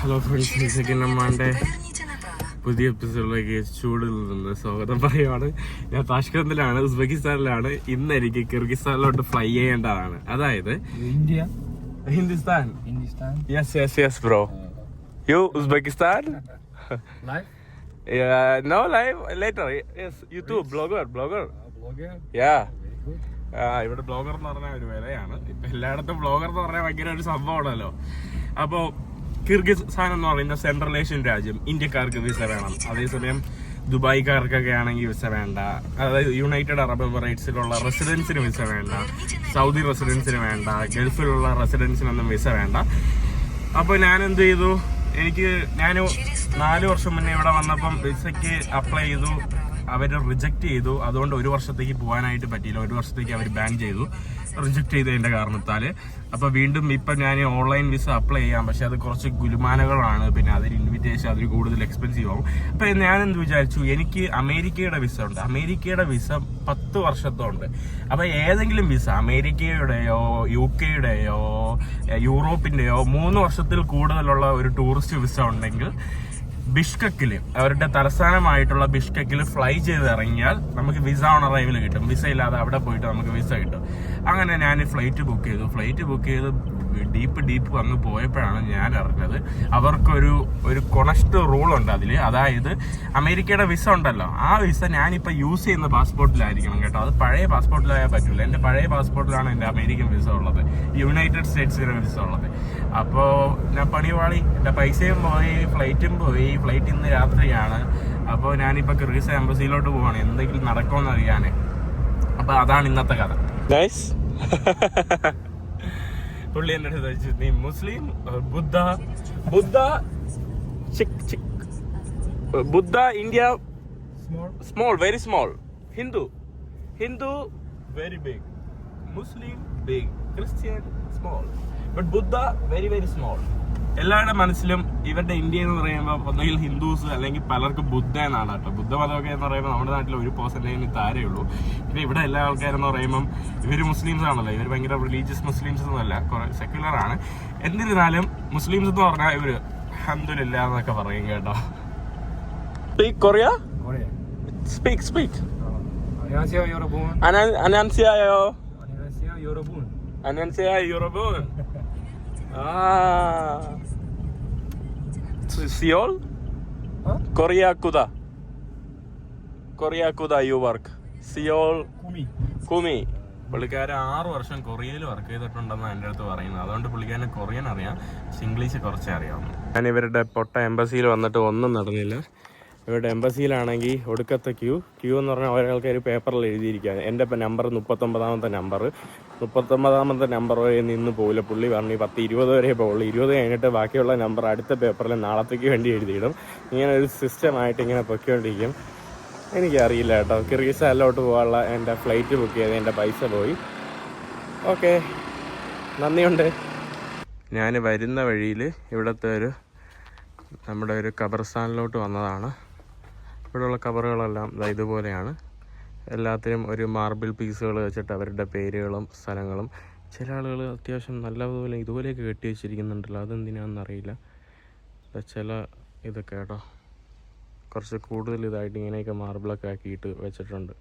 Hello friends, നമ്മളുടെ പുതിയ എപ്പിസോഡിലേക്ക് ചൂടിൽ നിന്ന് സ്വാഗതം പറയുവാണ്. ഞാൻ താഷ്കന്ദിലാണ്, ഉസ്ബെക്കിസ്ഥാനിലാണ്. ഇന്ന് എനിക്ക് കിർഗിസ്ഥാനിലോട്ട് ഫ്ലൈ ചെയ്യേണ്ടതാണ്. അതായത് Hindustan. Yes bro. You Uzbekistan? No live later. Yes YouTube blogger. Ya, ഇവിടെ ബ്ലോഗർ എന്ന് പറഞ്ഞ ഒരു വിലയാണ്. ഇപ്പൊ എല്ലായിടത്തും ബ്ലോഗർ എന്ന് പറഞ്ഞാൽ ഭയങ്കര ഒരു സംഭവമാണല്ലോ. അപ്പോ കിർഗിസ്ഥാൻ എന്ന് പറയുന്ന സെൻട്രൽ ഏഷ്യൻ രാജ്യം, ഇന്ത്യക്കാർക്ക് വിസ വേണം. അതേസമയം ദുബായിക്കാർക്കൊക്കെ ആണെങ്കിൽ വിസ വേണ്ട. അതായത് യുണൈറ്റഡ് അറബ് എമിറേറ്റ്സിലുള്ള റെസിഡൻസിന് വിസ വേണ്ട, സൗദി റെസിഡൻസിന് വേണ്ട, ഗൾഫിലുള്ള റെസിഡൻസിനൊന്നും വിസ വേണ്ട. അപ്പോൾ ഞാൻ എന്ത് ചെയ്തു, ഞാൻ 4 വർഷം മുന്നേ ഇവിടെ വന്നപ്പം വിസയ്ക്ക് അപ്ലൈ ചെയ്തു. അവർ റിജക്റ്റ് ചെയ്തു. അതുകൊണ്ട് 1 വർഷത്തേക്ക് പോകാനായിട്ട് പറ്റിയില്ല. 1 വർഷത്തേക്ക് അവർ ബാൻ ചെയ്തു, റിജക്റ്റ് ചെയ്തതിന്റെ കാരണത്താൽ. അപ്പൊ വീണ്ടും ഇപ്പൊ ഞാൻ ഓൺലൈൻ വിസ അപ്ലൈ ചെയ്യാം. പക്ഷെ അത് കുറച്ച് ഗുലുമാനകളാണ്. പിന്നെ അതിന് ഇൻവിറ്റേഷൻ അതിന് കൂടുതൽ എക്സ്പെൻസീവ് ആവും. അപ്പൊ ഞാൻ എന്ത് വിചാരിച്ചു, എനിക്ക് അമേരിക്കയുടെ വിസ ഉണ്ട്. അമേരിക്കയുടെ വിസ 10 വർഷത്തുണ്ട്. അപ്പൊ ഏതെങ്കിലും വിസ അമേരിക്കയുടെയോ UK-യുടെയോ യൂറോപ്പിന്റെയോ 3 വർഷത്തിൽ കൂടുതലുള്ള ഒരു ടൂറിസ്റ്റ് വിസ ഉണ്ടെങ്കിൽ ബിഷ്കക്കില്, അവരുടെ തലസ്ഥാനമായിട്ടുള്ള ബിഷ്കക്കിൽ ഫ്ലൈ ചെയ്ത് ഇറങ്ങിയാൽ നമുക്ക് വിസ ഓൺ അറൈവൽ കിട്ടും. വിസ ഇല്ലാതെ അവിടെ പോയിട്ട് നമുക്ക് വിസ കിട്ടും. അങ്ങനെ ഞാൻ ഫ്ലൈറ്റ് ബുക്ക് ചെയ്ത് ഡീപ്പ് അങ്ങ് പോയപ്പോഴാണ് ഞാൻ അറിഞ്ഞത് അവർക്കൊരു കൊണസ്റ്റ് റൂൾ ഉണ്ട് അതിൽ. അതായത് അമേരിക്കയുടെ വിസ ഉണ്ടല്ലോ, ആ വിസ ഞാനിപ്പോൾ യൂസ് ചെയ്യുന്ന പാസ്പോർട്ടിലായിരിക്കണം കേട്ടോ. അത് പഴയ പാസ്പോർട്ടിലായാൽ പറ്റില്ല. എൻ്റെ പഴയ പാസ്പോർട്ടിലാണ് എൻ്റെ അമേരിക്കൻ വിസ ഉള്ളത്, യുണൈറ്റഡ് സ്റ്റേറ്റ്സിന്റെ വിസ ഉള്ളത്. അപ്പോൾ ഞാൻ പണിപാളി, എൻ്റെ പൈസയും പോയി, ഫ്ലൈറ്റും പോയി. ഫ്ലൈറ്റ് ഇന്ന് രാത്രിയാണ്. അപ്പോൾ ഞാനിപ്പോൾ കിർഗിസ് എംബസിയിലോട്ട് പോവാണ്, എന്തെങ്കിലും നടക്കുമെന്ന് അറിയാനേ. അപ്പോൾ അതാണ് ഇന്നത്തെ കഥ. നൈസ്. പുള്ളി എൻ്റെ അടുത്ത് ചോദിച്ചു, നീ Muslim? Buddha India small, very small. Hindu very big, Muslim big, Christian small, but Buddha very very small. എല്ലാവരുടെ മനസ്സിലും ഇവരുടെ ഇന്ത്യ എന്ന് പറയുമ്പോൾ ഒന്നുകിൽ ഹിന്ദുസ് അല്ലെങ്കിൽ പലർക്കും ബുദ്ധ എന്നാണ് കേട്ടോ. ബുദ്ധമതമൊക്കെ എന്ന് പറയുമ്പോൾ നമ്മുടെ നാട്ടിൽ 1% താരേ ഉള്ളൂ. പിന്നെ ഇവിടെ എല്ലാ ആൾക്കാരെന്ന് പറയുമ്പം ഇവർ മുസ്ലിംസ് ആണല്ലോ. ഇവർ ഭയങ്കര റിലീജിയസ് മുസ്ലിംസ് ഒന്നുമല്ല, കുറെ സെക്യുലർ ആണ്. എന്നിരുന്നാലും മുസ്ലിംസ് എന്ന് പറഞ്ഞാൽ ഇവര് അൽഹംദുലില്ലാ എന്നൊക്കെ പറയും കേട്ടോ. Speak Korea? Speak. Seoul? Korea Kuda you work. Seoul? Kumi. പുള്ളിക്കാരൻ 6 വർഷം കൊറിയയിൽ വർക്ക് ചെയ്തിട്ടുണ്ടെന്നാണ് എൻ്റെ അടുത്ത് പറയുന്നത്. അതുകൊണ്ട് പുള്ളിക്കാരന് കൊറിയൻ അറിയാം, ഇംഗ്ലീഷ് കുറച്ചേ അറിയാവുന്നു. ഞാൻ ഇവരുടെ പൊട്ട എംബസിയിൽ വന്നിട്ട് ഒന്നും നടന്നില്ല. ഇവരുടെ എംബസിയിലാണെങ്കിൽ ഒടുക്കത്തെ ക്യൂ എന്ന് പറഞ്ഞാൽ ഓരോ ആൾക്കാർ പേപ്പറിൽ എഴുതിയിരിക്കുകയാണ്. എൻ്റെ നമ്പർ 39ാമത്തെ നമ്പർ വരെ നിന്ന് പോകില്ല. പുള്ളി പറഞ്ഞു 10-20 വരെ പോകുള്ളൂ. 20 കഴിഞ്ഞിട്ട് ബാക്കിയുള്ള നമ്പർ അടുത്ത പേപ്പറിൽ നാളത്തേക്ക് വേണ്ടി എഴുതിയിടും. ഇങ്ങനെ ഒരു സിസ്റ്റമായിട്ട് ഇങ്ങനെ പൊയ്ക്കൊണ്ടിരിക്കും. എനിക്കറിയില്ല കേട്ടോ. കിർഗിസ്ഥാനിലോട്ട് പോകാനുള്ള എൻ്റെ ഫ്ലൈറ്റ് ബുക്ക് ചെയ്ത് എൻ്റെ പൈസ പോയി. ഓക്കെ, നന്ദിയുണ്ട്. ഞാൻ വരുന്ന വഴിയിൽ ഇവിടുത്തെ നമ്മുടെ ഒരു ഖബർസ്ഥാനിലോട്ട് വന്നതാണ്. ഇവിടെയുള്ള ഖബറുകളെല്ലാം ഇതുപോലെയാണ്. എല്ലാത്തിനും ഒരു മാർബിൾ പീസുകൾ വെച്ചിട്ട് അവരുടെ പേരുകളും സ്ഥലങ്ങളും. ചില ആളുകൾ അത്യാവശ്യം നല്ലതുപോലെ ഇതുപോലെയൊക്കെ കെട്ടി വെച്ചിരിക്കുന്നുണ്ടല്ലോ, അതെന്തിനാണെന്നറിയില്ല. ചില ഇതൊക്കെ കേട്ടോ കുറച്ച് കൂടുതൽ ഇതായിട്ട് ഇങ്ങനെയൊക്കെ മാർബിളൊക്കെ ആക്കിയിട്ട് വെച്ചിട്ടുണ്ട്.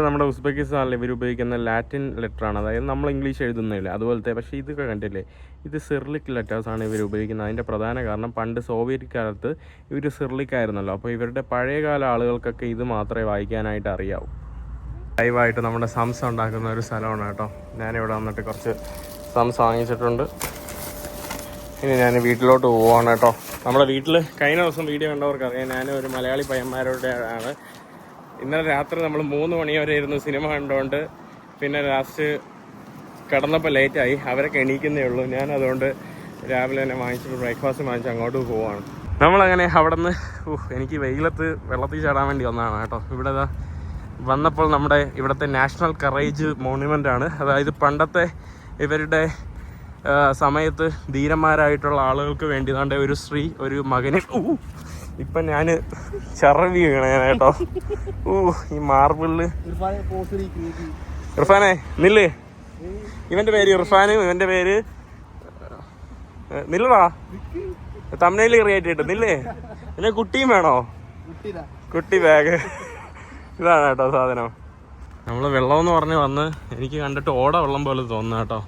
നമ്മുടെ ഉസ്ബെക്കിസ്ഥാനിൽ ഇവർ ഉപയോഗിക്കുന്ന ലാറ്റിൻ ലെറ്ററാണ്, അതായത് നമ്മൾ ഇംഗ്ലീഷ് എഴുതുന്നില്ല അതുപോലത്തെ. പക്ഷേ ഇതൊക്കെ കണ്ടില്ലേ, ഇത് സിറിലിക് ലെറ്റേഴ്സാണ് ഇവർ ഉപയോഗിക്കുന്നത്. അതിൻ്റെ പ്രധാന കാരണം പണ്ട് സോവിയറ്റ് കാലത്ത് ഇവർ സിറിലിക് ആയിരുന്നല്ലോ. അപ്പോൾ ഇവരുടെ പഴയകാല ആളുകൾക്കൊക്കെ ഇത് മാത്രമേ വായിക്കാനായിട്ട് അറിയാവൂ. ലൈവായിട്ട് നമ്മുടെ സംസ് ഉണ്ടാക്കുന്ന ഒരു സ്ഥലമാണ് കേട്ടോ. ഞാനിവിടെ വന്നിട്ട് കുറച്ച് സംസ് വാങ്ങിച്ചിട്ടുണ്ട്. ഇനി ഞാൻ വീട്ടിലോട്ട് പോവാണ് കേട്ടോ. നമ്മുടെ വീട്ടിൽ കഴിഞ്ഞ ദിവസം വീഡിയോ കണ്ടവർക്കറിയാം, ഞാൻ ഒരു മലയാളി പയ്യന്മാരുടെ ആണ്. ഇന്നലെ രാത്രി നമ്മൾ 3 മണി വരെ ഇരുന്ന് സിനിമ കണ്ടുകൊണ്ട് പിന്നെ ലാസ്റ്റ് കിടന്നപ്പോൾ ലേറ്റായി. അവരൊക്കെ എണീക്കുന്നേ ഉള്ളൂ. ഞാൻ അതുകൊണ്ട് രാവിലെ തന്നെ വാങ്ങിച്ചിട്ട് ബ്രേക്ക്ഫാസ്റ്റ് വാങ്ങിച്ച് അങ്ങോട്ട് പോവാണ്. നമ്മളങ്ങനെ അവിടെ നിന്ന് എനിക്ക് വെയിലത്ത് വെള്ളത്തിൽ ചാടാൻ വേണ്ടി വന്നതാണ് കേട്ടോ. ഇവിടെ വന്നപ്പോൾ നമ്മുടെ ഇവിടുത്തെ നാഷണൽ കറേജ് മോണ്യുമെൻ്റ് ആണ്. അതായത് പണ്ടത്തെ ഇവരുടെ സമയത്ത് ധീരന്മാരായിട്ടുള്ള ആളുകൾക്ക് വേണ്ടി താണ്ട ഒരു മകനെ ഇപ്പം ഞാൻ ചറവി വീണ കേട്ടോ. ഈ മാർബിളില് ഇർഫാനെ നില്ലേ ഇവന്റെ പേര് ഇർഫാനും ഇവന്റെ പേര് നില്ലടാ തമിഴിൽ ക്രിയേറ്റ് ചെയ്തിട്ട് നില്ലേ. പിന്നെ കുട്ടിയും വേണോ? കുട്ടി ബാഗ്. ഇതാണ് കേട്ടോ സാധനം. നമ്മള് വെള്ളം എന്ന് പറഞ്ഞ് വന്ന് എനിക്ക് കണ്ടിട്ട് ഓട വെള്ളം പോലെ തോന്നുന്നു കേട്ടോ.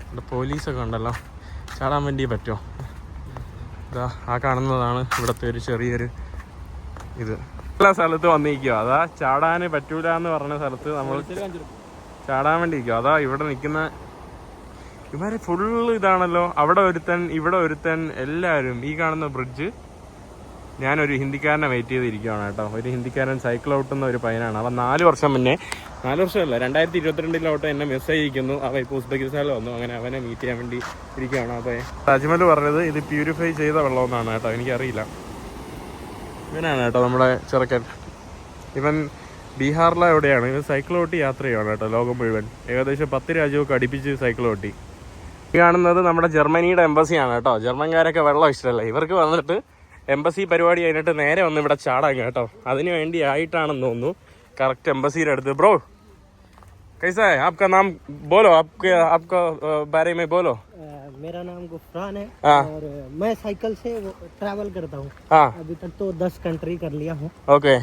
ഇവിടെ പോലീസൊക്കെ ഉണ്ടല്ലോ, ചാടാൻ വേണ്ടി പറ്റുമോ? ഇതാ ആ കാണുന്നതാണ് ഇവിടുത്തെ ഒരു ചെറിയൊരു ഇത്. എല്ലാ സ്ഥലത്ത് വന്നിരിക്കുക. അതാ ചാടാൻ പറ്റൂല എന്ന് പറഞ്ഞ സ്ഥലത്ത് നമ്മൾ ചാടാൻ വേണ്ടി ഇരിക്കുക. അതാ ഇവിടെ നിൽക്കുന്ന ഇവരെ ഫുള്ള് ഇതാണല്ലോ. അവിടെ ഒരുത്തൻ, ഇവിടെ ഒരുത്തൻ, എല്ലാവരും. ഈ കാണുന്ന ബ്രിഡ്ജ്, ഞാനൊരു ഹിന്ദിക്കാരനെ വെയിറ്റ് ചെയ്തിരിക്കുകയാണ് കേട്ടോ. ഒരു ഹിന്ദിക്കാരൻ സൈക്കിൾ ഔട്ടുന്ന ഒരു പയ്യനാണ്. അവൻ 4 വർഷം മുന്നേ, 4 വർഷമല്ല 2022 എന്നെ മെസ്സേജ് അയക്കുന്നു. അവൻ ഇപ്പോൾ ഉസ്ബെക്കിസ്ഥാനിൽ വന്നു. അങ്ങനെ അവനെ മീറ്റ് ചെയ്യാൻ വേണ്ടി ഇരിക്കുകയാണ്. അപ്പോൾ അജ്മൽ പറഞ്ഞത് ഇത് പ്യൂരിഫൈ ചെയ്ത വെള്ളമെന്നാണ് കേട്ടോ. എനിക്കറിയില്ല. ഇവനാണ് കേട്ടോ നമ്മുടെ ചെറുക്കൻ. ഇവൻ ബീഹാറിലെ എവിടെയാണ്. ഇവൻ സൈക്കിൾ ഓട്ടി യാത്ര ചെയ്യുകയാണ് കേട്ടോ ലോകം മുഴുവൻ. ഏകദേശം 10 രാജ്യമൊക്കെ അടുപ്പിച്ച് സൈക്കിൾ ഓട്ടി. ഈ കാണുന്നത് നമ്മുടെ ജർമ്മനിയുടെ എംബസിയാണ് കേട്ടോ. ജർമ്മൻകാരൊക്കെ വെള്ളം ഇഷ്ടമല്ല. ഇവർക്ക് വന്നിട്ട് എംബസി പരിപാടി കഴിഞ്ഞിട്ട് നേരെ വന്ന് ഇവിടെ ചാടാൻ കേട്ടോ. അതിന് വേണ്ടി ആയിട്ടാണെന്ന് തോന്നുന്നു. കറക്റ്റ് എംബസിയുടെ അടുത്ത്. ബ്രോ कैसा है आपका नाम बोलो, आपका बारे में बोलो. मेरा नाम गुफरान है और मैं साइकिल से ट्रैवल करता हूँ. अभी तक तो 10 कंट्री कर लिया हूँ. ओके.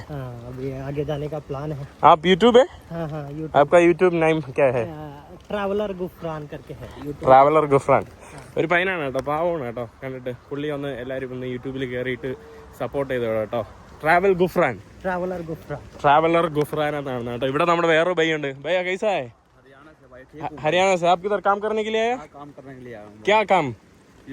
अभी आगे जाने का प्लान है. आप यूट्यूब है? हाँ यूट्यूब. आपका यूट्यूब नेम क्या है? ട്രാവലർ ഗുഫ്രാൻ करके है. ട്രാവലർ ഗുഫ്രാൻ. ഒരു പയ്യനാണ് കേട്ടോ, പാവമാണ് കേട്ടോ. കണ്ടിട്ട് പുള്ളി ഒന്ന് എല്ലാവരും ഒന്ന് യൂട്യൂബിൽ കയറിയിട്ട് സപ്പോർട്ട് ചെയ്തോ കേട്ടോ. ട്രാവലർ ഗുഫ്രാൻ എന്നാണ് കേട്ടോ. ഇവിടെ നമ്മുടെ വേറൊരു ഭയ്യ ഉണ്ട്. ഭയ്യ कैसा है? हरियाणा से. आप किधर काम करने के लिए आए? काम करने के लिए आया हूं. क्या काम?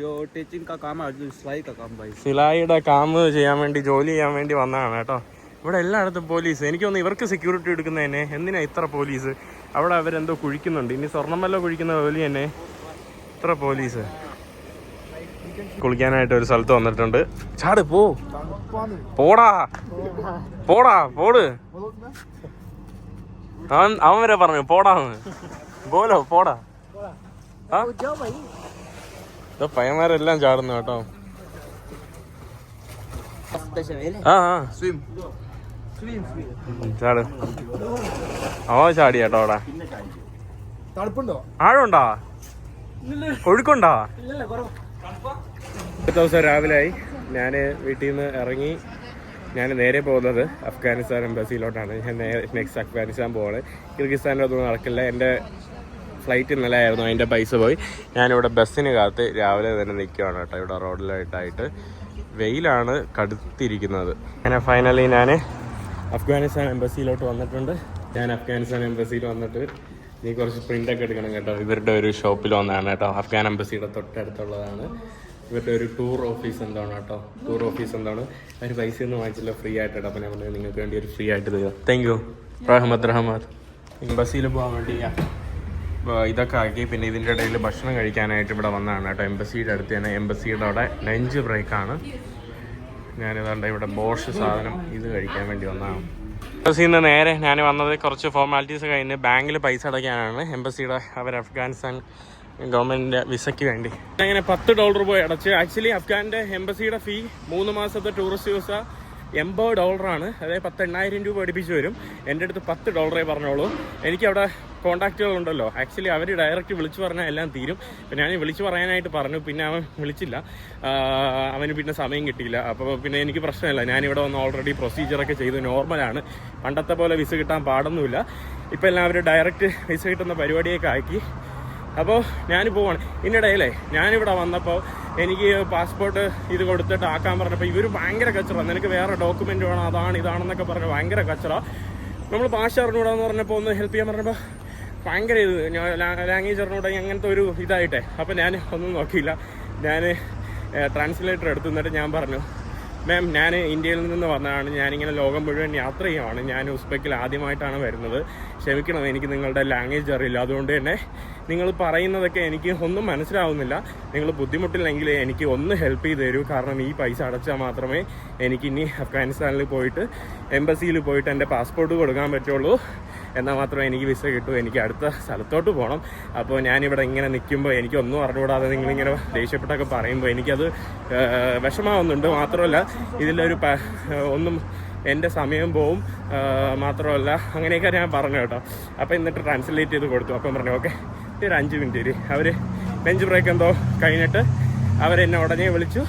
यो टीचिंग का काम है, सिलाई का काम भाई. സിലായിയുടെ കാം ചെയ്യാൻ വേണ്ടി, ജോലി ചെയ്യാൻ വേണ്ടി വന്നതാണ് കേട്ടോ. ഇവിടെ എല്ലായിടത്തും പോലീസ്. എനിക്ക് തോന്നുന്നു ഇവർക്ക് സെക്യൂരിറ്റി എടുക്കുന്നതന്നെ എന്തിനാ ഇത്ര പോലീസ്? അവിടെ അവരെന്തോ കുഴിക്കുന്നുണ്ട്. ഇനി സ്വർണ്ണമല്ലോ കുഴിക്കുന്ന ജോലി തന്നെ ഇത്ര പോലീസ്. കുളിക്കാനായിട്ട് ഒരു സ്ഥലത്ത് വന്നിട്ടുണ്ട്. ചാട് പോടാ പോട്. അവൻ വരെ പറഞ്ഞു പോടാന്ന്. പോലോ പോടാ. പയ്യന്മാരെല്ലാം ചാടുന്നു കേട്ടോ. ചാട്. അവൻ ചാടി കേട്ടോ. അവിടെ ആഴമുണ്ടാ? ഒഴുക്കുണ്ടാ? ദിവസം രാവിലെയായി. ഞാൻ വീട്ടിൽ നിന്ന് ഇറങ്ങി. ഞാൻ നേരെ പോകുന്നത് അഫ്ഗാനിസ്ഥാൻ എംബസിയിലോട്ടാണ്. ഞാൻ നെക്സ്റ്റ് അഫ്ഗാനിസ്ഥാൻ പോവാണ്. കിർഗിസ്ഥാനിലൊന്നും നടക്കില്ല. എൻ്റെ ഫ്ലൈറ്റ് ഇന്നലെ ആയിരുന്നു, അതിൻ്റെ പൈസ പോയി. ഞാനിവിടെ ബസ്സിന് കാത്ത് രാവിലെ തന്നെ നിൽക്കുകയാണ് കേട്ടോ. ഇവിടെ റോഡിലായിട്ടായിട്ട് വെയിലാണ് കടുത്തിരിക്കുന്നത്. അങ്ങനെ ഫൈനലി ഞാൻ അഫ്ഗാനിസ്ഥാൻ എംബസിയിലോട്ട് വന്നിട്ടുണ്ട്. ഞാൻ അഫ്ഗാനിസ്ഥാൻ എംബസിയിൽ വന്നിട്ട് നീ കുറച്ച് പ്രിൻ്റൊക്കെ എടുക്കണം കേട്ടോ. ഇവരുടെ ഒരു ഷോപ്പിൽ വന്നതാണ് കേട്ടോ. അഫ്ഗാൻ എംബസിയുടെ തൊട്ടടുത്തുള്ളതാണ്. ഇവരുടെ ഒരു ടൂർ ഓഫീസ് എന്താണ് കേട്ടോ. ടൂർ ഓഫീസ് എന്താണ്, അവർ പൈസ ഒന്നും വാങ്ങിച്ചില്ല, ഫ്രീ ആയിട്ട് കേട്ടോ. അപ്പം ഞാൻ പറഞ്ഞത് നിങ്ങൾക്ക് വേണ്ടി ഒരു ഫ്രീ ആയിട്ട് തരാം. താങ്ക് യു റഹ്മത്ത്. എംബസിയിൽ പോകാൻ വേണ്ടി ഇതൊക്കെ ആക്കി. പിന്നെ ഇതിൻ്റെ ഇടയിൽ ഭക്ഷണം കഴിക്കാനായിട്ട് ഇവിടെ വന്നതാണ് കേട്ടോ. എംബസിയുടെ അടുത്ത് തന്നെ. എംബസിയുടെ അവിടെ ലഞ്ച് ബ്രേക്കാണ്. ഞാനിതാണ്ട് ഇവിടെ ബോഷ് സാധനം ഇത് കഴിക്കാൻ വേണ്ടി വന്നതാണ്. എംബസിയിൽ നിന്ന് നേരെ ഞാൻ വന്നത് കുറച്ച് ഫോർമാലിറ്റീസ് കഴിഞ്ഞ് ബാങ്കിൽ പൈസ അടയ്ക്കാനാണ്. എംബസിയുടെ അവർ അഫ്ഗാനിസ്ഥാൻ ഗവൺമെൻറ്റിൻ്റെ വിസയ്ക്ക് വേണ്ടി അങ്ങനെ $10 പോയി അടച്ച്. ആക്ച്വലി അഫ്ഗാൻ്റെ എംബസിയുടെ ഫീ 3 മാസത്തെ ടൂറിസ്റ്റ് വിസ $80. അതായത് 10,000 രൂപ അടുപ്പിച്ച് വരും. എൻ്റെ അടുത്ത് $10 പറഞ്ഞോളൂ. എനിക്കവിടെ കോൺടാക്റ്റുകളുണ്ടല്ലോ. ആക്ച്വലി അവർ ഡയറക്റ്റ് വിളിച്ചു പറഞ്ഞാൽ എല്ലാം തീരും. പിന്നെ ഞാൻ വിളിച്ചു പറയാനായിട്ട് പറഞ്ഞു. പിന്നെ അവൻ വിളിച്ചില്ല. അവന് പിന്നെ സമയം കിട്ടിയില്ല. അപ്പോൾ പിന്നെ എനിക്ക് പ്രശ്നമില്ല. ഞാനിവിടെ വന്ന് ഓൾറെഡി പ്രൊസീജിയറൊക്കെ ചെയ്തു. നോർമലാണ്. പണ്ടത്തെ പോലെ വിസ കിട്ടാൻ പാടൊന്നുമില്ല. ഇപ്പോൾ എല്ലാം അവർ ഡയറക്റ്റ് വിസ കിട്ടുന്ന പരിപാടിയൊക്കെ ആക്കി. അപ്പോൾ ഞാൻ പോവാണ്. ഇതിനിടയിലേ ഞാനിവിടെ വന്നപ്പോൾ എനിക്ക് പാസ്പോർട്ട് ഇത് കൊടുത്തിട്ട് ആക്കാൻ പറഞ്ഞപ്പോൾ ഇവർ ഭയങ്കര കച്ചറ. നിനക്ക് വേറെ ഡോക്യുമെൻ്റ് വേണം, അതാണ് ഇതാണെന്നൊക്കെ പറഞ്ഞ് ഭയങ്കര കച്ചറ. നമ്മൾ ഭാഷ അറിഞ്ഞൂടാന്ന് പറഞ്ഞപ്പോൾ ഒന്ന് ഹെൽപ്പ് ചെയ്യാൻ പറഞ്ഞപ്പോൾ ഭയങ്കര ഇത് ലാംഗ്വേജ് അറിഞ്ഞൂടാ അങ്ങനത്തെ ഒരു ഇതായിട്ടേ. അപ്പോൾ ഞാൻ ഒന്നും നോക്കിയില്ല. ഞാൻ ട്രാൻസ്ലേറ്റർ എടുത്തു. എന്നിട്ട് ഞാൻ പറഞ്ഞു, മാം ഞാൻ ഇന്ത്യയിൽ നിന്ന് വന്നതാണ്. ഞാനിങ്ങനെ ലോകം മുഴുവൻ യാത്ര ചെയ്യുകയാണ്. ഞാൻ ഉസ്ബെക്കിൽ ആദ്യമായിട്ടാണ് വരുന്നത്. ക്ഷമിക്കണം, എനിക്ക് നിങ്ങളുടെ ലാംഗ്വേജ് അറിയില്ല. അതുകൊണ്ട് തന്നെ നിങ്ങൾ പറയുന്നതൊക്കെ എനിക്ക് ഒന്നും മനസ്സിലാവുന്നില്ല. നിങ്ങൾ ബുദ്ധിമുട്ടില്ലെങ്കിൽ എനിക്ക് ഒന്ന് ഹെൽപ്പ് ചെയ്ത് തരൂ. കാരണം ഈ പൈസ അടച്ചാൽ മാത്രമേ എനിക്ക് ഇനി അഫ്ഗാനിസ്ഥാനിൽ പോയിട്ട് എംബസിയിൽ പോയിട്ട് എൻ്റെ പാസ്പോർട്ട് കൊടുക്കാൻ പറ്റുള്ളൂ. എന്നാൽ മാത്രമേ എനിക്ക് വിസ കിട്ടൂ. എനിക്ക് അടുത്ത സ്ഥലത്തോട്ട് പോകണം. അപ്പോൾ ഞാനിവിടെ ഇങ്ങനെ നിൽക്കുമ്പോൾ എനിക്കൊന്നും അറിഞ്ഞുകൂടാതെ നിങ്ങളിങ്ങനെ ദേഷ്യപ്പെട്ടൊക്കെ പറയുമ്പോൾ എനിക്കത് വിഷമാവുന്നുണ്ട്. മാത്രമല്ല ഇതിലൊരു ഒന്നും എൻ്റെ സമയം പോവും, മാത്രമല്ല അങ്ങനെയൊക്കെ ഞാൻ പറഞ്ഞു കേട്ടോ. അപ്പോൾ എന്നിട്ട് ട്രാൻസ്ലേറ്റ് ചെയ്ത് കൊടുത്തു. അപ്പം പറഞ്ഞു ഓക്കെ ഒരു 5 മിനിറ്റ് അവർ ലഞ്ച് ബ്രേക്ക് എന്തോ കഴിഞ്ഞിട്ട് അവരെന്നെ ഉടനെ വിളിച്ചു.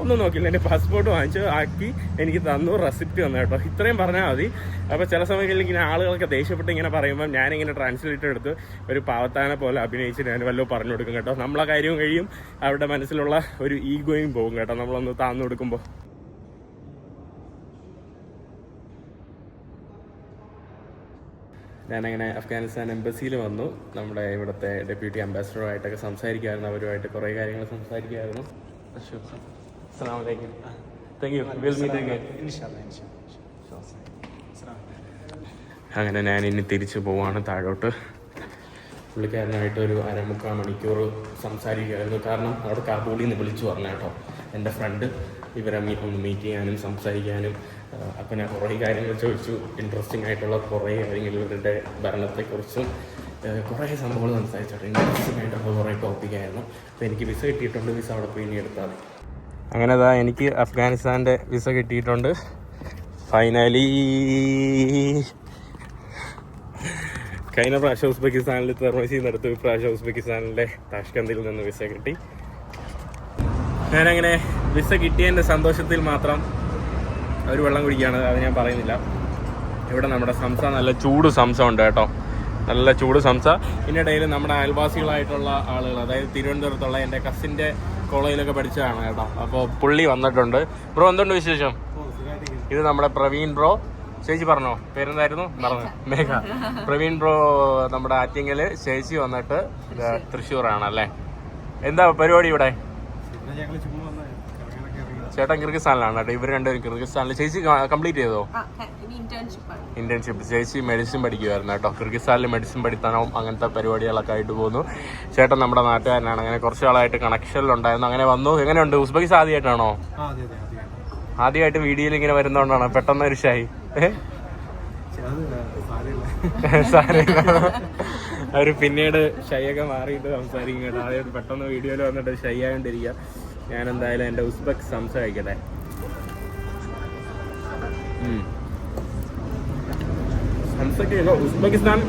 ഒന്നും നോക്കില്ല, എൻ്റെ പാസ്പോർട്ട് വാങ്ങിച്ചു ആക്കി എനിക്ക് തന്നു, റെസിപ്റ്റ് തന്നു കേട്ടോ. ഇത്രയും പറഞ്ഞാൽ മതി. അപ്പോൾ ചില സമയങ്ങളിൽ ഇങ്ങനെ ആളുകളൊക്കെ ദേഷ്യപ്പെട്ട് ഇങ്ങനെ പറയുമ്പോൾ ഞാനിങ്ങനെ ട്രാൻസ്ലേറ്റ് എടുത്ത് ഒരു പാവത്താനെ പോലെ അഭിനയിച്ച് ഞാൻ വല്ലതും പറഞ്ഞു കൊടുക്കും കേട്ടോ. നമ്മളെ കാര്യവും കഴിയും, അവരുടെ മനസ്സിലുള്ള ഒരു ഈഗോയും പോകും കേട്ടോ നമ്മളൊന്ന് താന്നു കൊടുക്കുമ്പോൾ. ഞാനങ്ങനെ അഫ്ഗാനിസ്ഥാൻ എംബസിയിൽ വന്നു. നമ്മുടെ ഇവിടുത്തെ ഡെപ്യൂട്ടി അംബാസഡറുമായിട്ടൊക്കെ സംസാരിക്കുമായിരുന്നു, അവരുമായിട്ട് കുറേ കാര്യങ്ങൾ സംസാരിക്കുമായിരുന്നു. അസ്സലാമലൈക്കും. Thank you. Will meet again. അങ്ങനെ ഞാൻ ഇനി തിരിച്ചു പോവാണ് താഴോട്ട്. പുള്ളിക്കാരനായിട്ട് ഒരു 1/4 മണിക്കൂർ സംസാരിക്കുമായിരുന്നു. കാരണം അവിടെ കാബൂളിൽ നിന്ന് വിളിച്ചു പറഞ്ഞു കേട്ടോ എൻ്റെ ഫ്രണ്ട് ഇവരെ ഒന്ന് മീറ്റ് ചെയ്യാനും സംസാരിക്കാനും. അപ്പം ഞാൻ കുറേ കാര്യങ്ങൾ ചോദിച്ചു, ഇൻട്രസ്റ്റിംഗ് ആയിട്ടുള്ള കുറേ കാര്യങ്ങൾ ഇവരുടെ ഭരണത്തെക്കുറിച്ചും കുറേ സംഭവങ്ങൾ സംസാരിച്ചോട്ടെ. ഇൻട്രസ്റ്റിംഗ് ആയിട്ടുള്ള കുറേ ടോപ്പിക്കായിരുന്നു. അപ്പോൾ എനിക്ക് വിസ കിട്ടിയിട്ടുണ്ട്, വിസ അവിടെ പോയി ഇനി എടുത്താൽ മതി. അങ്ങനെ എനിക്ക് അഫ്ഗാനിസ്ഥാൻ്റെ വിസ കിട്ടിയിട്ടുണ്ട് ഫൈനലി. കഴിഞ്ഞ പ്രാവശ്യം ഉസ്ബെക്കിസ്ഥാനിൽ തെർമസിയിൽ നിന്ന് എടുത്തു, ഇപ്രാവശ്യം ഉസ്ബെക്കിസ്ഥാനിലെ താഷ്കന്തിൽ നിന്ന് വിസ കിട്ടി. ഞാനങ്ങനെ വിസ കിട്ടിയതിൻ്റെ സന്തോഷത്തിൽ മാത്രം ഒരു വെള്ളം കുടിക്കുകയാണ്, അത് ഞാൻ പറയുന്നില്ല. ഇവിടെ നമ്മുടെ സംസ നല്ല ചൂട് സംസ ഉണ്ട് കേട്ടോ, നല്ല ചൂട് സംസ. ഇതിനിടയിൽ നമ്മുടെ അയൽവാസികളായിട്ടുള്ള ആളുകൾ, അതായത് തിരുവനന്തപുരത്തുള്ള എൻ്റെ കസിൻ്റെ കോളേജിലൊക്കെ പഠിച്ചതാണ് കേട്ടോ. അപ്പോൾ പുള്ളി വന്നിട്ടുണ്ട്. ബ്രോ എന്തുണ്ട് വിശേഷം? ഇത് നമ്മുടെ പ്രവീൺ ബ്രോ. ചേച്ചി പറഞ്ഞോ പേരെന്തായിരുന്നു? പറഞ്ഞു മേഘ. പ്രവീൺ ബ്രോ നമ്മുടെ ആറ്റിങ്ങൽ, ചേച്ചി വന്നിട്ട് തൃശ്ശൂറാണല്ലേ. എന്താ പരിപാടി ഇവിടെ? ചേട്ടൻ കിർഗിസ്ഥാനിലാണ് കേട്ടോ. ഇവർ രണ്ടുപേരും കിർഗിസ്ഥാനിൽ. ചേച്ചി കംപ്ലീറ്റ് ചെയ്തോ ഇന്റേൺഷിപ്പ്? ചേച്ചി മെഡിസിൻ പഠിക്കുമായിരുന്നു കേട്ടോ. കിർഗിസ്ഥാനിൽ മെഡിസിൻ പഠിത്തനവും അങ്ങനത്തെ പരിപാടികളൊക്കെ ആയിട്ട് പോകുന്നു. ചേട്ടൻ നമ്മുടെ നാട്ടുകാരനാണ്. അങ്ങനെ കുറച്ച് ആളായിട്ട് കണക്ഷനിലുണ്ടായിരുന്നു, അങ്ങനെ വന്നു. എങ്ങനെയുണ്ട്? ഉസ്ബെക്കിസ്ഥാൻ ആദ്യമായിട്ടാണോ? ആദ്യമായിട്ട് വീഡിയോയിൽ ഇങ്ങനെ വരുന്നതുകൊണ്ടാണ് പെട്ടെന്ന് ഒരു ഷൈ? സാരമില്ല, അവർ പിന്നീട് ഷൈയൊക്കെ മാറിയിട്ട് സംസാരിക്കും കേട്ടോ. ആദ്യം പെട്ടെന്ന് വീഡിയോയിൽ വന്നിട്ട് ഷൈ ആയോണ്ടിരിക്കുക. ഞാൻ എന്തായാലും എൻ്റെ ഉസ്ബെക്ക് സംസാരിക്കട്ടെ. ഉസ്ബെക്കിസ്ഥാൻ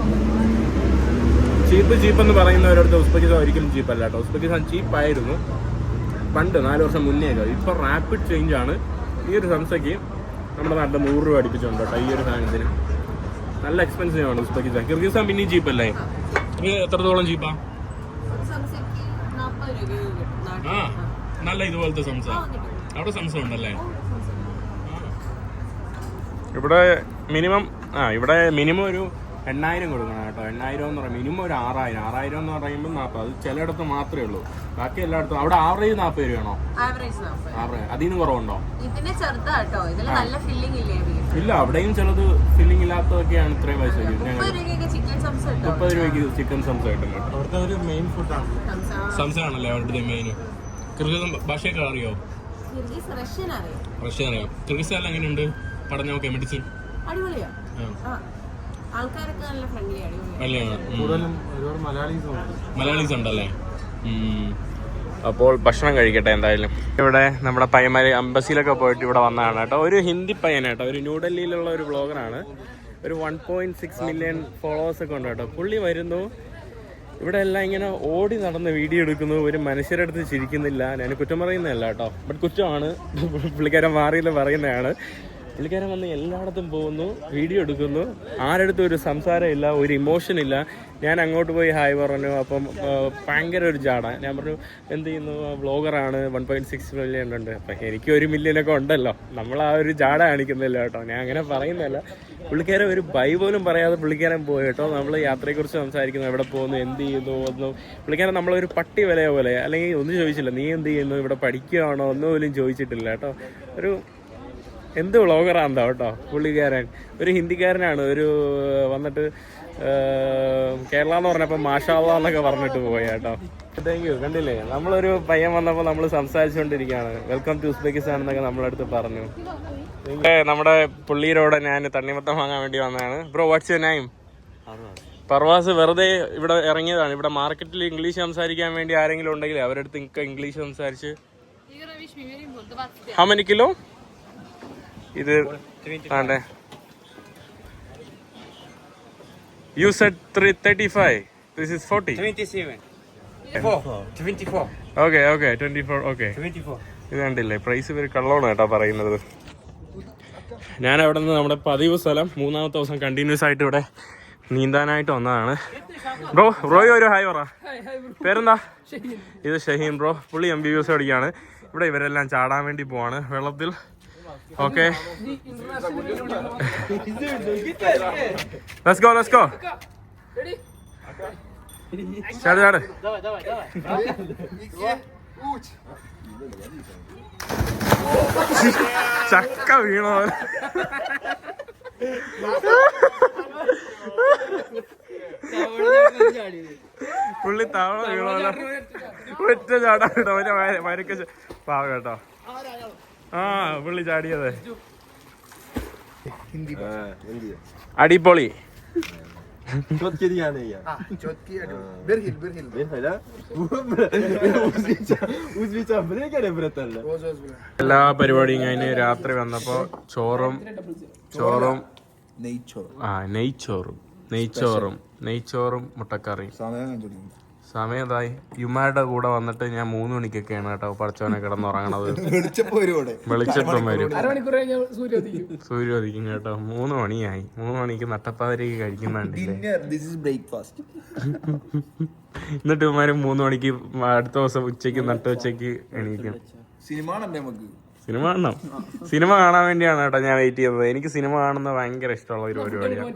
ചീപ്പ് എന്ന് പറയുന്നവരടുത്ത് ഉസ്ബെക്കിസ്ഥാൻ ഒരിക്കലും ചീപ്പല്ല കേട്ടോ. ഉസ്ബെക്കിസ്ഥാൻ ചീപ്പായിരുന്നു പണ്ട് 4 വർഷം മുന്നേ ഒക്കെ. ഇപ്പോൾ റാപ്പിഡ് ചേഞ്ച് ആണ്. ഈ ഒരു സംസയ്ക്ക് നമ്മുടെ നാട്ടിൽ 100 രൂപ അടുപ്പിച്ചുണ്ട് കേട്ടോ. ഈ ഒരു സാധനത്തിന് നല്ല എക്സ്പെൻസീവ് ആണ് ഉസ്ബെക്കിസ്ഥാൻ. കിർഗിസ്ഥാൻ പിന്നെയും ചീപ്പല്ലേ? എത്രത്തോളം ചീപ്പാ? ആ നല്ല ഇതുപോലത്തെ സംസ അവിടെ സംസ ഉണ്ടല്ലേ? ഇവിടെ മിനിമം ഒരു 8,000 കൊടുക്കണം കേട്ടോ. 8,000 എന്ന് പറയുമ്പോൾ മിനിമം ഒരു 6,000 എന്ന് പറയുമ്പോൾ 40. അത് ചിലയിടത്ത് മാത്രമേ ഉള്ളൂ, ബാക്കി എല്ലായിടത്തും. അവിടെ ആവറേജ് 40 രൂപയാണോ? ആവറേജ് അതിന് കുറവുണ്ടോ? ഇല്ല, അവിടെയും ചിലത് ഫില്ലിംഗ് ഇല്ലാത്തതൊക്കെയാണ് ഇത്രയും പൈസ. 30 രൂപയ്ക്ക് ചിക്കൻ സംസ കിട്ടും കേട്ടോ. അവിടുത്തെ ഒരു മെയിൻ ഫുഡാണ് സംസ ആണല്ലേ അവിടുത്തെ മെയിൻ. കിർഗിസ്ഥാൻ ഭാഷയൊക്കെ അറിയോ? റഷ്യൻ അറിയാം. കിർഗിസ്ഥാനിൽ എങ്ങനെയുണ്ട് പഠനമൊക്കെ? മെഡിസിൻ മലയാളീസ് ഉണ്ടല്ലേ? അപ്പോൾ ഭക്ഷണം കഴിക്കട്ടെ എന്തായാലും. ഇവിടെ നമ്മുടെ പയ്യന്മാര് അംബസിയിലൊക്കെ പോയിട്ട് ഇവിടെ വന്നതാണ് കേട്ടോ. ഒരു ഹിന്ദി പയ്യൻ കേട്ടോ, ഒരു ന്യൂഡൽഹിയിലുള്ള ഒരു ബ്ലോഗറാണ്. ഒരു 1.6 മില്യൺ ഫോളോവേഴ്സ് ഒക്കെ ഉണ്ട് കേട്ടോ. പുള്ളി വരുന്നു ഇവിടെ എല്ലാം ഇങ്ങനെ ഓടി നടന്ന് വീഡിയോ എടുക്കുന്നു. ഒരു മനുഷ്യരുടെ അടുത്ത് ചിരിക്കുന്നില്ല. ഞാൻ കുറ്റം പറയുന്നതല്ല കേട്ടോ, ബട്ട് കുറ്റമാണ്. പുള്ളിക്കാരൻ മാറിയില്ല പറയുന്നതാണ്. പുള്ളിക്കാരൻ വന്ന് എല്ലായിടത്തും പോകുന്നു, വീഡിയോ എടുക്കുന്നു. ആരടുത്തും ഒരു സംസാരമില്ല, ഒരു ഇമോഷൻ ഇല്ല. ഞാൻ അങ്ങോട്ട് പോയി ഹായ് പറഞ്ഞു. അപ്പം ഭയങ്കര ഒരു ജാട. ഞാൻ പറഞ്ഞു എന്ത് ചെയ്യുന്നു? വ്ളോഗറാണ്, 1.6 മില്യൺ ഉണ്ട്. അപ്പം എനിക്ക് 1 മില്യനൊക്കെ ഉണ്ടല്ലോ. നമ്മൾ ആ ഒരു ജാട കാണിക്കുന്നില്ല കേട്ടോ. ഞാൻ അങ്ങനെ പറയുന്നതല്ല. പുള്ളിക്കാരൻ ഒരു ബൈ പോലും പറയാതെ പുള്ളിക്കാരൻ പോയി കേട്ടോ. നമ്മൾ യാത്രയെക്കുറിച്ച് സംസാരിക്കുന്നു, എവിടെ പോകുന്നു, എന്ത് ചെയ്യുന്നു ഒന്നും. പുള്ളിക്കാരൻ നമ്മളൊരു പട്ടി വിലയോ പോലെ, അല്ലെങ്കിൽ ഒന്നും ചോദിച്ചില്ല. നീ എന്ത് ചെയ്യുന്നു, ഇവിടെ പഠിക്കുകയാണോ, ഒന്നും പോലും ചോദിച്ചിട്ടില്ല കേട്ടോ. ഒരു എന്ത് വ്ളോഗറാണെന്തോ കേട്ടോ പുള്ളിക്കാരൻ. ഒരു ഹിന്ദിക്കാരനാണ്. ഒരു വന്നിട്ട് കേരള എന്ന് പറഞ്ഞപ്പോൾ മാഷാള്ള എന്നൊക്കെ പറഞ്ഞിട്ട് പോയി കേട്ടോ. Thank you. കണ്ടില്ലേ, നമ്മളൊരു പയ്യൻ വന്നപ്പോൾ നമ്മൾ സംസാരിച്ചുകൊണ്ടിരിക്കുകയാണ്. വെൽക്കം ടു ഉസ്ബെക്കിസ്ഥാൻ എന്നൊക്കെ നമ്മളടുത്ത് പറഞ്ഞു. നമ്മുടെ പുള്ളിയിലൂടെ ഞാൻ തണ്ണിമത്തം വാങ്ങാൻ വേണ്ടി വന്നതാണ്. Bro what's your name? Parvas. വെറുതെ ഇവിടെ ഇറങ്ങിയതാണ്. ഇവിടെ മാർക്കറ്റിൽ ഇംഗ്ലീഷ് സംസാരിക്കാൻ വേണ്ടി ആരെങ്കിലും ഉണ്ടെങ്കിൽ അവരടുത്ത് ഇംഗ്ലീഷ് സംസാരിച്ച്. How many kilo? ഇത് ആണ്ടേ You said 35. This is 40. 27. 24. Okay, 24. Okay. 24. ഇത് കണ്ടില്ലേ പ്രൈസ് ഇവർ കള്ളമാണ് കേട്ടോ പറയുന്നത്. ഞാൻ അവിടെ നിന്ന് നമ്മുടെ പതിവ് സ്ഥലം 3-ാമത്തെ ദിവസം കണ്ടിന്യൂസ് ആയിട്ട് ഇവിടെ നീന്താനായിട്ട് വന്നതാണ്. ബ്രോയോ ഒരു ഹായ് പറ. പേരെന്താ? ഇത് ഷഹീൻ ബ്രോ. പുള്ളി MBBS പഠിക്കുകയാണ്. ഇവിടെ ഇവരെല്ലാം ചാടാൻ വേണ്ടി പോവാണ് വെള്ളത്തിൽ. Okay, let's go. ചാട്. ചക്ക വീണോ? പുള്ളി തവണ വീണോല്ലോ. ഒറ്റ ചാടാ കേട്ടോ. മരക്ക പാവ കേട്ടോ. ആ പുള്ളി ചാടിയത് അടിപൊളി. എല്ലാ പരിപാടിയും കഴിഞ്ഞ് രാത്രി വന്നപ്പോ ചോറും നെയ്ച്ചോറും മുട്ടക്കറിയും. സമയത്തായി. യുമാരുടെ കൂടെ വന്നിട്ട് ഞാൻ 3 മണിക്കൊക്കെയാണ് കേട്ടോ പഠിച്ചവനെ കിടന്നുറങ്ങണത്. വെളിച്ചപ്പം വരും, സൂര്യോദിക്കും കേട്ടോ. 3 മണിയായി. 3 മണിക്ക് നട്ടപ്പാതിരക്ക് കഴിക്കുന്നുണ്ടില്ലേ. എന്നിട്ട് ഇവന്മാര് 3 മണിക്ക് അടുത്ത ദിവസം ഉച്ചയ്ക്ക് നട്ടുച്ചയ്ക്ക് എണീക്കും. സിനിമ കാണാൻ വേണ്ടിയാണ് കേട്ടോ ഞാൻ വെയിറ്റ് ചെയ്യുന്നത്. എനിക്ക് സിനിമ കാണുന്നത് ഭയങ്കര ഇഷ്ടമുള്ള ഒരു പരിപാടിയാണ്.